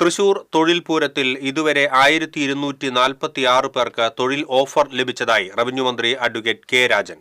തൃശൂർ തൊഴിൽ പൂരത്തിൽ ഇതുവരെ 1246 പേർക്ക് തൊഴിൽ ഓഫർ ലഭിച്ചതായി റവന്യൂ മന്ത്രി അഡ്വക്കേറ്റ് കെ രാജൻ.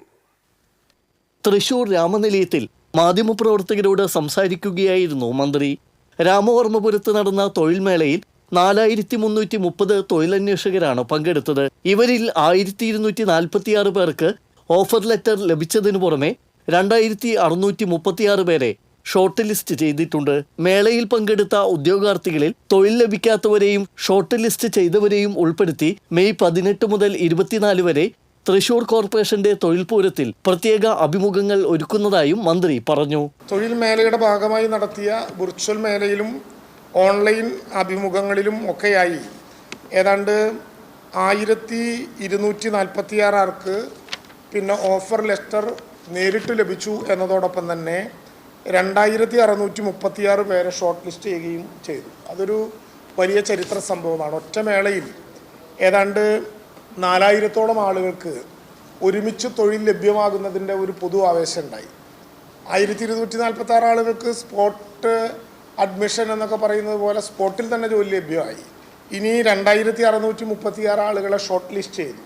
തൃശൂർ രാമനിലയത്തിൽ മാധ്യമപ്രവർത്തകരോട് സംസാരിക്കുകയായിരുന്നു മന്ത്രി. രാമവർമ്മപുരത്ത് നടന്ന തൊഴിൽ മേളയിൽ 4330 തൊഴിലന്വേഷകരാണ് പങ്കെടുത്തത്. ഇവരിൽ 1246 പേർക്ക് ഓഫർ ലെറ്റർ ലഭിച്ചതിനു പുറമെ 2636 പേരെ ഷോർട്ട് ലിസ്റ്റ് ചെയ്തിട്ടുണ്ട്. മേളയിൽ പങ്കെടുത്ത ഉദ്യോഗാർത്ഥികളിൽ തൊഴിൽ ലഭിക്കാത്തവരെയും ഷോർട്ട് ലിസ്റ്റ് ചെയ്തവരെയും ഉൾപ്പെടുത്തി മെയ് 18 മുതൽ 24 വരെ തൃശൂർ കോർപ്പറേഷന്റെ തൊഴിൽ പൂരത്തിൽ പ്രത്യേക അഭിമുഖങ്ങൾ ഒരുക്കുന്നതായും മന്ത്രി പറഞ്ഞു. തൊഴിൽ മേളയുടെ ഭാഗമായി നടത്തിയ വിർച്വൽ മേളയിലും ഓൺലൈൻ അഭിമുഖങ്ങളിലും ഒക്കെയായി ഏതാണ്ട് 1246 ആൾക്ക് ഓഫർ ലെറ്റർ നേരിട്ട് ലഭിച്ചു എന്നതോടൊപ്പം തന്നെ 2636 പേരെ ഷോർട്ട് ലിസ്റ്റ് ചെയ്യുകയും ചെയ്തു. അതൊരു വലിയ ചരിത്ര സംഭവമാണ്. ഒറ്റ മേളയിൽ ഏതാണ്ട് 4000-ഓളം ആളുകൾക്ക് ഒരുമിച്ച് തൊഴിൽ ലഭ്യമാകുന്നതിൻ്റെ ഒരു പൊതു ആവേശം ഉണ്ടായി. 1246 ആളുകൾക്ക് സ്പോട്ട് അഡ്മിഷൻ എന്നൊക്കെ പറയുന്നത് പോലെ സ്പോട്ടിൽ തന്നെ ജോലി ലഭ്യമായി. ഇനി 2636 ആളുകളെ ഷോർട്ട് ലിസ്റ്റ് ചെയ്തു.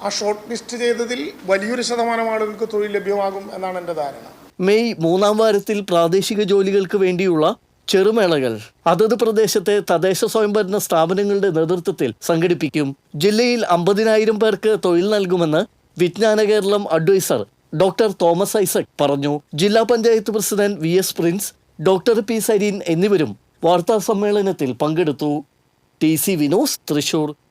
ആ ഷോർട്ട് ലിസ്റ്റ് ചെയ്തതിൽ വലിയൊരു ശതമാനം ആളുകൾക്ക് തൊഴിൽ ലഭ്യമാകും എന്നാണ് എൻ്റെ ധാരണ. മെയ് 3-ാം വാരത്തിൽ പ്രാദേശിക ജോലികൾക്ക് വേണ്ടിയുള്ള ചെറുമേളകൾ അതത് പ്രദേശത്തെ തദ്ദേശ സ്വയംഭരണ സ്ഥാപനങ്ങളുടെ നേതൃത്വത്തിൽ സംഘടിപ്പിക്കും. ജില്ലയിൽ 50,000 പേർക്ക് തൊഴിൽ നൽകുമെന്ന് വിജ്ഞാന കേരളം അഡ്വൈസർ ഡോക്ടർ തോമസ് ഐസക് പറഞ്ഞു. ജില്ലാ panchayat president VS Prince, doctor P Sarin എന്നിവരും വാർത്താ സമ്മേളനത്തിൽ പങ്കെടുത്തു. TC വിനോസ്, തൃശൂർ.